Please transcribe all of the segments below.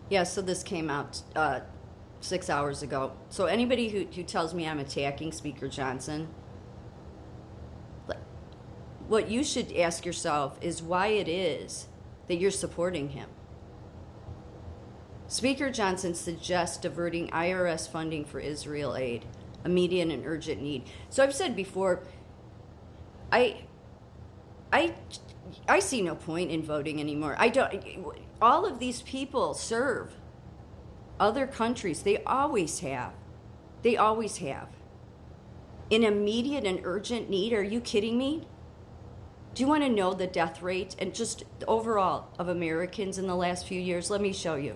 Yeah, so this came out 6 hours ago. So anybody who tells me I'm attacking Speaker Johnson, what you should ask yourself is why it is that you're supporting him. Speaker Johnson suggests diverting IRS funding for Israel aid, immediate and urgent need. So I've said before, I I see no point in voting anymore. I don't. All of these people serve other countries. They always have. They always have. In immediate and urgent need, are you kidding me? Do you want to know the death rate and just overall of Americans in the last few years? Let me show you.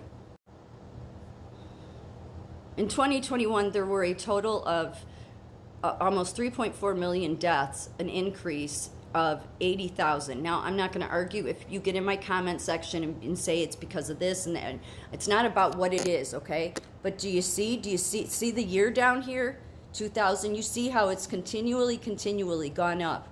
In 2021, there were a total of almost 3.4 million deaths, an increase of 80,000. Now, I'm not going to argue if you get in my comment section and say it's because of this and that. It's not about what it is, okay? But do you see the year down here? 2000, you see how it's continually gone up.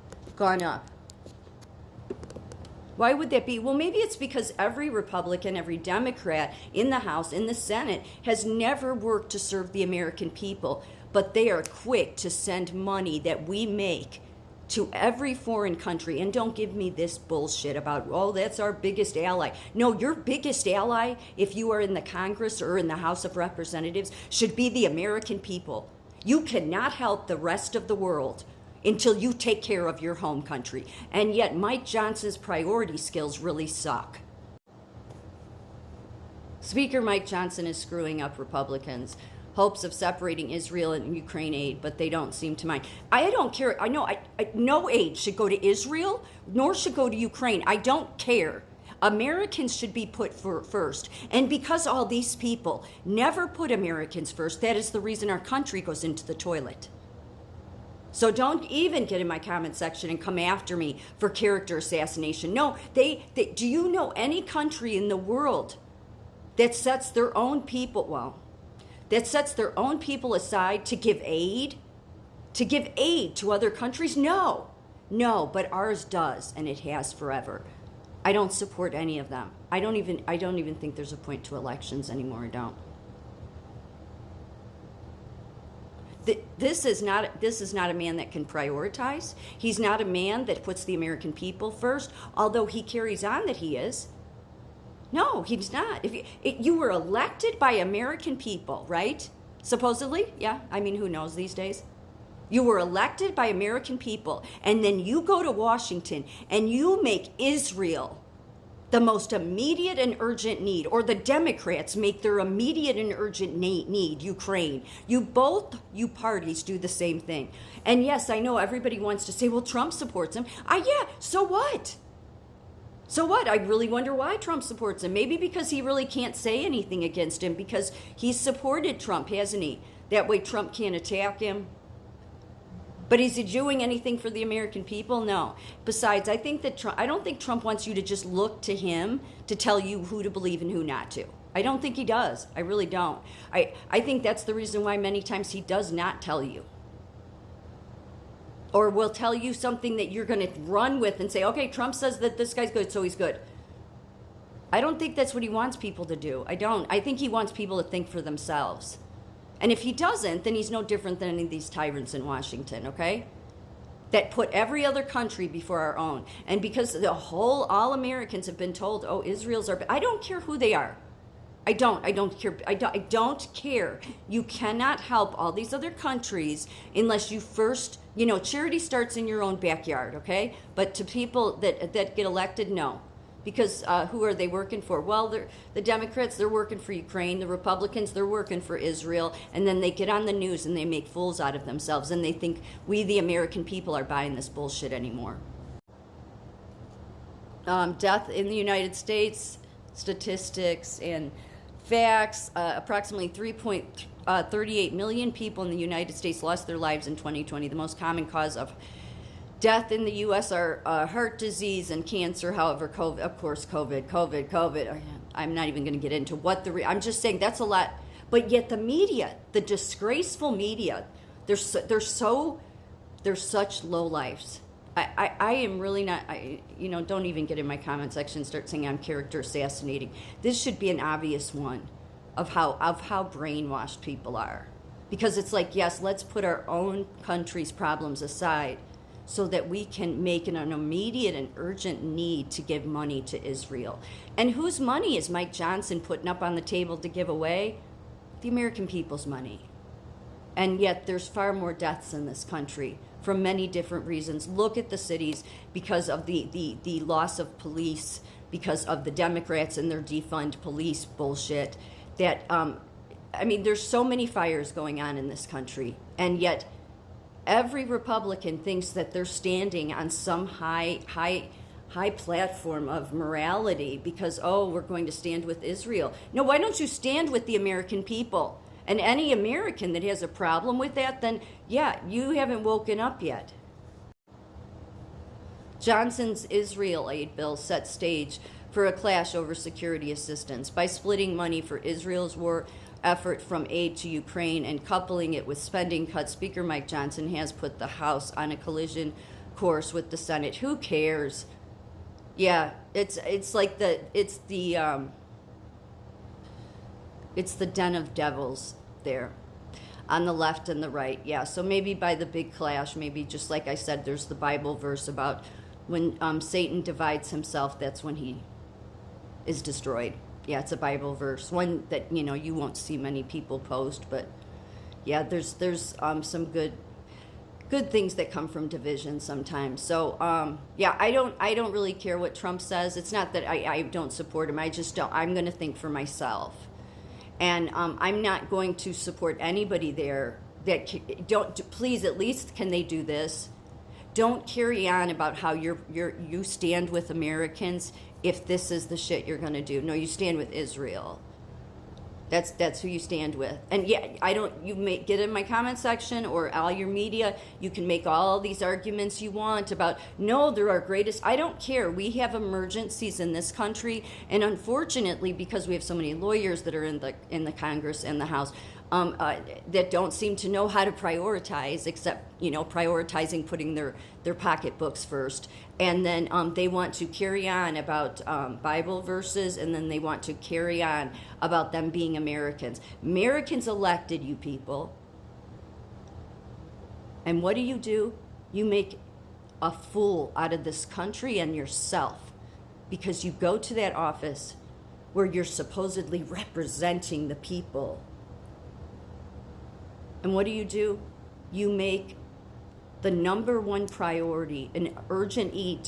Why would that be? Well, maybe it's because every Republican, every Democrat in the House, in the Senate, has never worked to serve the American people, but they are quick to send money that we make to every foreign country. And don't give me this bullshit about, oh, that's our biggest ally. No, your biggest ally, if you are in the Congress or in the House of Representatives, should be the American people. You cannot help the rest of the world until you take care of your home country. And yet Mike Johnson's priority skills really suck. Speaker Mike Johnson is screwing up Republicans' hopes of separating Israel and Ukraine aid, but they don't seem to mind. I don't care. I know no aid should go to Israel, nor should go to Ukraine. I don't care. Americans should be put first. And because all these people never put Americans first, that is the reason our country goes into the toilet. So don't even get in my comment section and come after me for character assassination. No, do you know any country in the world that sets their own people, aside to give aid? To give aid to other countries? No, but ours does, and it has forever. I don't support any of them. I don't even think there's a point to elections anymore. I don't. This is not a man that can prioritize. He's not a man that puts the American people first, although he carries on that he is. No, he's not. You were elected by American people, right? Supposedly, yeah. I mean, who knows these days? You were elected by American people, and then you go to Washington and you make Israel the most immediate and urgent need, or the Democrats make their immediate and urgent need Ukraine. You parties do the same thing. And yes, I know everybody wants to say, well, Trump supports him. Yeah, so what? So what? I really wonder why Trump supports him. Maybe because he really can't say anything against him because he's supported Trump, hasn't he? That way Trump can't attack him. But is he doing anything for the American people? No. Besides, I don't think Trump wants you to just look to him to tell you who to believe and who not to. I don't think he does. I really don't. I think that's the reason why many times he does not tell you. Or will tell you something that you're going to run with and say, okay, Trump says that this guy's good, so he's good. I don't think that's what he wants people to do. I don't. I think he wants people to think for themselves. And if he doesn't, then he's no different than any of these tyrants in Washington, okay? That put every other country before our own. And because all Americans have been told, oh, Israel's our, I don't care who they are. I don't care. I don't care. You cannot help all these other countries unless you first, charity starts in your own backyard, okay? But to people that get elected, no. Because who are they working for? Well, the Democrats, they're working for Ukraine. The Republicans, they're working for Israel. And then they get on the news and they make fools out of themselves. And they think we, the American people, are buying this bullshit anymore. Death in the United States, statistics and facts. Approximately 3.38 million people in the United States lost their lives in 2020. The most common cause of death in the U.S. are heart disease and cancer. However, COVID, of course, COVID. I'm not even going to get into what I'm just saying that's a lot. But yet the media, the disgraceful media, they're such low lives. I am really not, don't even get in my comment section and start saying I'm character assassinating. This should be an obvious one of how brainwashed people are. Because it's like, yes, let's put our own country's problems aside so that we can make an immediate and urgent need to give money to Israel. And whose money is Mike Johnson putting up on the table to give away? The American people's money. And yet there's far more deaths in this country for many different reasons. Look at the cities because of the loss of police, because of the Democrats and their defund police bullshit. There's so many fires going on in this country, and yet every Republican thinks that they're standing on some high platform of morality because, we're going to stand with Israel. No, why don't you stand with the American people? And any American that has a problem with that, then, yeah, you haven't woken up yet. Johnson's Israel aid bill set stage for a clash over security assistance by splitting money for Israel's war effort from aid to Ukraine and coupling it with spending cuts. Speaker Mike Johnson has put the House on a collision course with the Senate. Who cares? Yeah, it's the den of devils there on the left and the right. Yeah, so maybe by the big clash, maybe just like I said, there's the Bible verse about when Satan divides himself, that's when he is destroyed. Yeah, it's a Bible verse, one that you won't see many people post, but yeah, there's some good things that come from division sometimes. So I don't really care what Trump says. It's not that I don't support him. I just don't. I'm going to think for myself. And I'm not going to support anybody there that please, at least can they do this? Don't carry on about how you stand with Americans if this is the shit you're going to do. No, you stand with Israel. That's who you stand with. And yeah, you may get in my comment section or all your media, you can make all these arguments you want about, no, they're our greatest. I don't care. We have emergencies in this country, and unfortunately, because we have so many lawyers that are in the Congress and the House, that don't seem to know how to prioritize, except prioritizing putting their pocketbooks first, and then they want to carry on about Bible verses, and then they want to carry on about them being Americans. Americans elected you people, and what do? You make a fool out of this country and yourself because you go to that office where you're supposedly representing the people. And what do? You make the number one priority an urgent need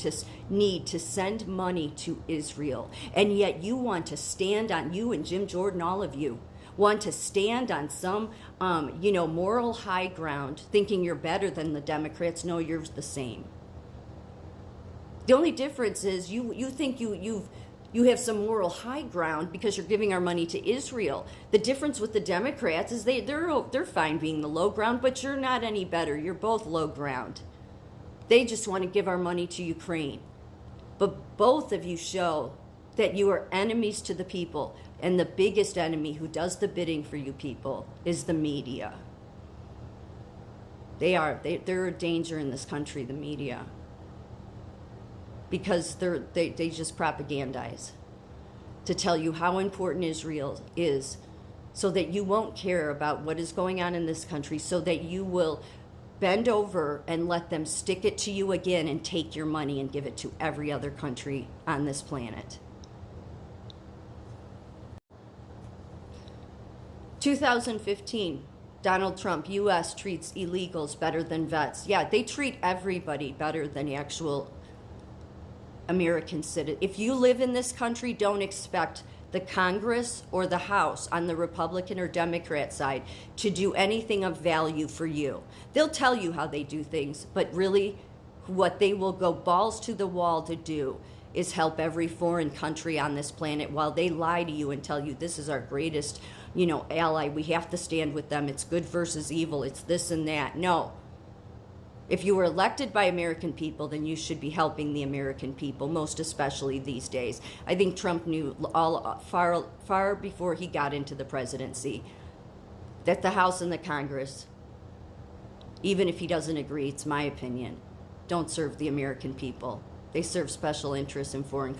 to send money to Israel. And yet you want to stand on, you and Jim Jordan, all of you, want to stand on some, moral high ground, thinking you're better than the Democrats. No, you're the same. The only difference is you think you have some moral high ground because you're giving our money to Israel. The difference with the Democrats is they're fine being the low ground, but you're not any better. You're both low ground. They just want to give our money to Ukraine. But both of you show that you are enemies to the people, and the biggest enemy who does the bidding for you people is the media. They're a danger in this country, the media. Because they just propagandize to tell you how important Israel is so that you won't care about what is going on in this country, so that you will bend over and let them stick it to you again and take your money and give it to every other country on this planet. 2015, Donald Trump, U.S. treats illegals better than vets. Yeah, they treat everybody better than actual American citizen. If you live in this country, don't expect the Congress or the House on the Republican or Democrat side to do anything of value for you. They'll tell you how they do things, but really what they will go balls to the wall to do is help every foreign country on this planet while they lie to you and tell you this is our greatest, ally. We have to stand with them. It's good versus evil. It's this and that. No. If you were elected by American people, then you should be helping the American people, most especially these days. I think Trump knew far before he got into the presidency that the House and the Congress, even if he doesn't agree, it's my opinion, don't serve the American people. They serve special interests in foreign countries.